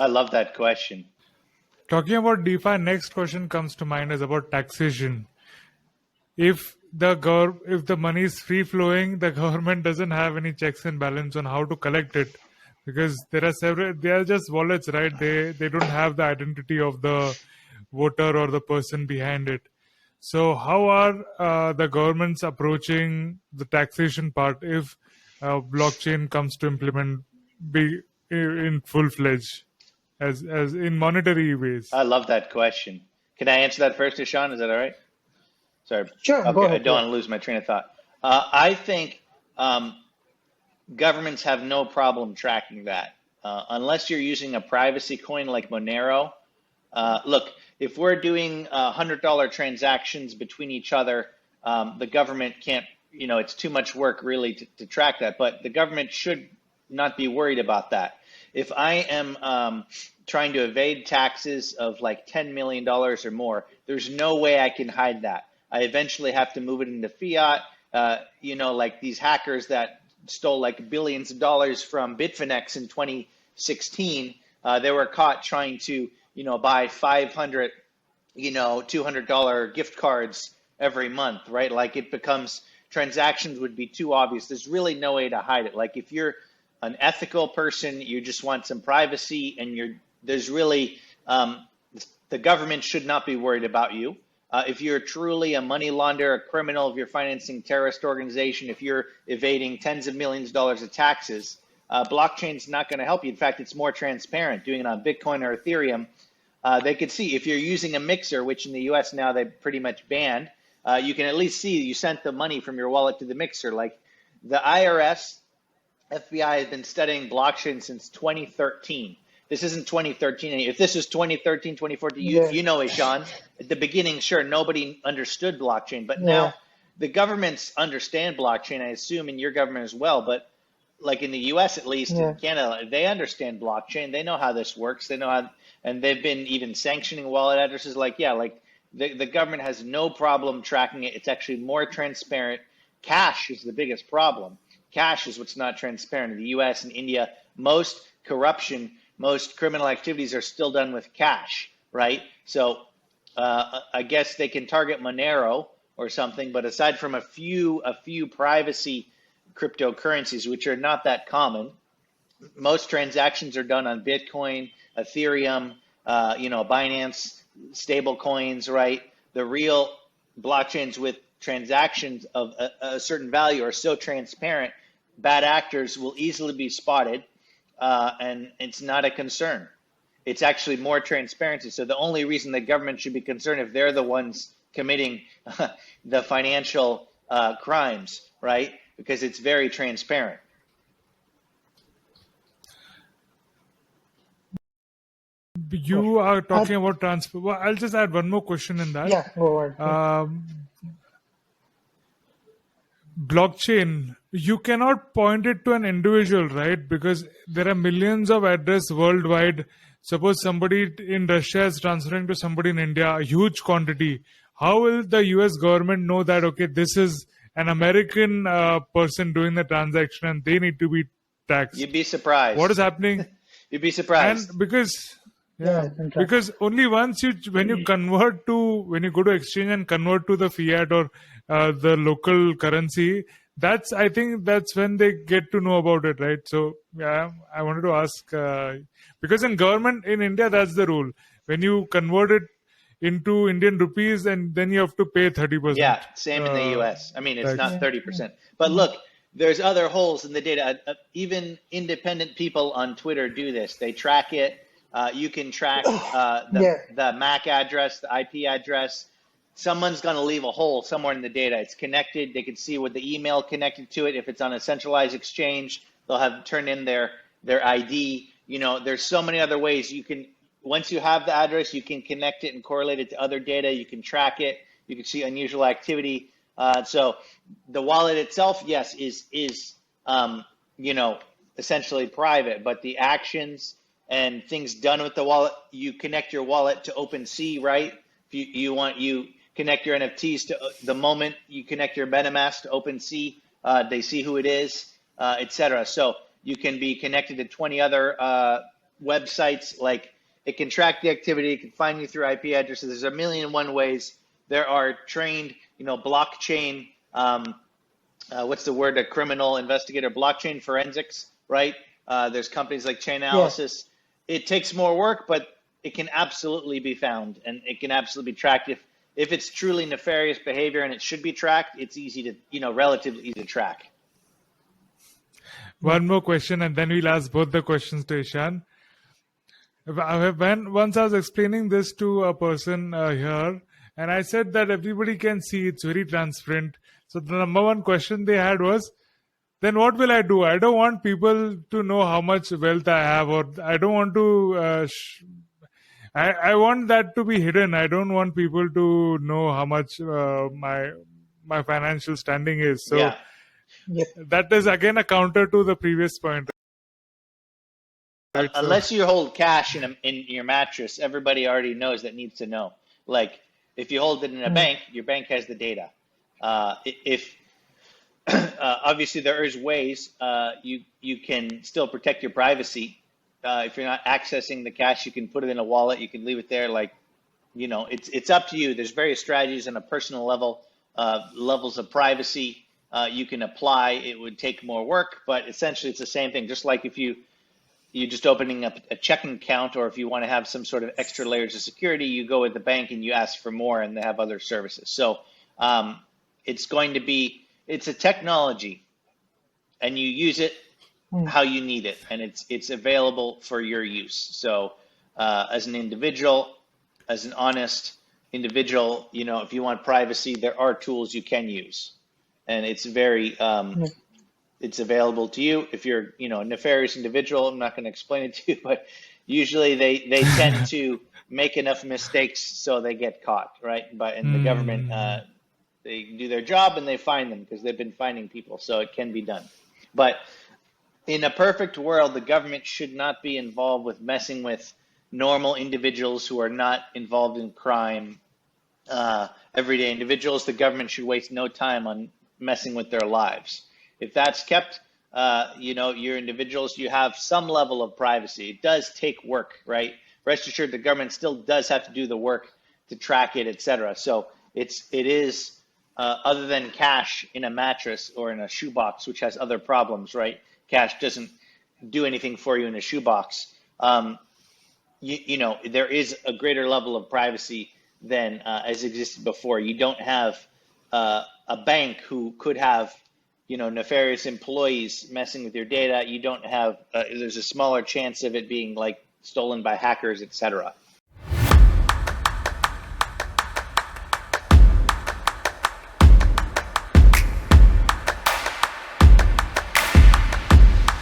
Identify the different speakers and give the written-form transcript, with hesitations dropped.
Speaker 1: I love that question.
Speaker 2: Talking about DeFi, next question comes to mind is about taxation. If the money is free flowing, the government doesn't have any checks and balance on how to collect it, because they are just wallets, right? They don't have the identity of the voter or the person behind it. So how are the governments approaching the taxation part if blockchain comes to implement be in full-fledged as in monetary ways?
Speaker 1: I love that question. Can I answer that first, Ishan? Is that all right? Sorry.
Speaker 3: Sure, go
Speaker 1: Okay, I
Speaker 3: ahead.
Speaker 1: don't want to lose my train of thought. I think governments have no problem tracking that. Unless you're using a privacy coin like Monero. Look, if we're doing $100 transactions between each other, the government can't, it's too much work really to track that, but the government should not be worried about that. If I am trying to evade taxes of like $10 million or more, there's no way I can hide that. I eventually have to move it into fiat. Like these hackers that stole like billions of dollars from Bitfinex in 2016, they were caught trying to, buy 500, $200 gift cards every month, right? Like it becomes, transactions would be too obvious. There's really no way to hide it. Like if you're an ethical person, you just want some privacy, and there's really, the government should not be worried about you. If you're truly a money launderer, a criminal, if you're financing a terrorist organization, if you're evading tens of millions of dollars of taxes, blockchain's not going to help you. In fact, it's more transparent. Doing it on Bitcoin or Ethereum, they could see if you're using a mixer, which in the US now they pretty much banned, you can at least see you sent the money from your wallet to the mixer. Like the IRS, FBI has been studying blockchain since 2013. This isn't 2013. If this was 2013, 2014, you know, Ishan, at the beginning, sure, nobody understood blockchain. But now the governments understand blockchain, I assume, in your government as well. But like in the US, at least, in Canada, they understand blockchain. They know how this works. They know how, and they've been even sanctioning wallet addresses. The government has no problem tracking it. It's actually more transparent. Cash is the biggest problem. Cash is what's not transparent. In the US and India, most corruption, most criminal activities are still done with cash, right? So I guess they can target Monero or something, but aside from a few privacy cryptocurrencies, which are not that common, most transactions are done on Bitcoin, Ethereum, Binance, stable coins, right? The real blockchains with transactions of a certain value are so transparent, bad actors will easily be spotted. And it's not a concern. It's actually more transparency. So the only reason the government should be concerned if they're the ones committing the financial crimes, right? Because it's very transparent.
Speaker 2: You are talking about transfer. Well, I'll just add one more question in that.
Speaker 3: Yeah, go ahead.
Speaker 2: Blockchain, you cannot point it to an individual, right? Because there are millions of addresses worldwide. Suppose somebody in Russia is transferring to somebody in India a huge quantity. How will the US government know that, okay, this is an American person doing the transaction and they need to be taxed?
Speaker 1: You'd be surprised.
Speaker 2: What is happening?
Speaker 1: You'd be surprised.
Speaker 2: And because only once when you go to exchange and convert to the fiat or the local currency, I think that's when they get to know about it, right? So I wanted to ask, because in government in India, that's the rule. When you convert it into Indian rupees, and then you have to pay 30%.
Speaker 1: Yeah, same in the US. I mean, it's not 30%. But look, there's other holes in the data. Even independent people on Twitter do this. They track it. You can track the MAC address, the IP address. Someone's going to leave a hole somewhere in the data. It's connected. They can see with the email connected to it. If it's on a centralized exchange, they'll have turn in their ID. There's so many other ways you can. Once you have the address, you can connect it and correlate it to other data. You can track it. You can see unusual activity. So the wallet itself, yes, is essentially private, but the actions and things done with the wallet, you connect your wallet to OpenSea, right? If you connect your NFTs to the moment you connect your MetaMask to OpenSea, they see who it is, etc. So you can be connected to 20 other websites, like it can track the activity, it can find you through IP addresses. There's a million and one ways. There are trained, blockchain, what's the word, a criminal investigator, blockchain forensics, right? There's companies like
Speaker 3: Yeah.
Speaker 1: Chainalysis. It takes more work, but it can absolutely be found and it can absolutely be tracked. If it's truly nefarious behavior and it should be tracked, it's easy to, relatively easy to track.
Speaker 2: One more question, and then we'll ask both the questions to Ishan. Once I was explaining this to a person here, and I said that everybody can see it's very transparent. So the number one question they had was, then what will I do? I don't want people to know how much wealth I have, or I don't want to. I want that to be hidden. I don't want people to know how much my financial standing is. So
Speaker 1: Yeah.
Speaker 3: Yep.
Speaker 2: that is again a counter to the previous point. Right?
Speaker 1: Unless you hold cash in your mattress, everybody already knows that needs to know. Like if you hold it in a bank, your bank has the data. If obviously there is ways you can still protect your privacy. If you're not accessing the cash, you can put it in a wallet. You can leave it there. Like, it's up to you. There's various strategies on a personal level, levels of privacy you can apply. It would take more work, but essentially it's the same thing. Just like if you're just opening up a checking account, or if you want to have some sort of extra layers of security, you go with the bank and you ask for more, and they have other services. So it's a technology, and you use it how you need it, and it's available for your use. So as an individual, as an honest individual, if you want privacy, there are tools you can use, and it's very it's available to you. If you're a nefarious individual, I'm not going to explain it to you, but usually they tend to make enough mistakes so they get caught, right? And the government they do their job and they find them because they've been finding people, so it can be done. But in a perfect world, the government should not be involved with messing with normal individuals who are not involved in crime, everyday individuals. The government should waste no time on messing with their lives. If that's kept, your individuals, you have some level of privacy. It does take work, right? Rest assured, the government still does have to do the work to track it, etc. So it is other than cash in a mattress or in a shoebox, which has other problems, right? Cash doesn't do anything for you in a shoebox. There is a greater level of privacy than as existed before. You don't have a bank who could have nefarious employees messing with your data. You don't have there's a smaller chance of it being like stolen by hackers, etc.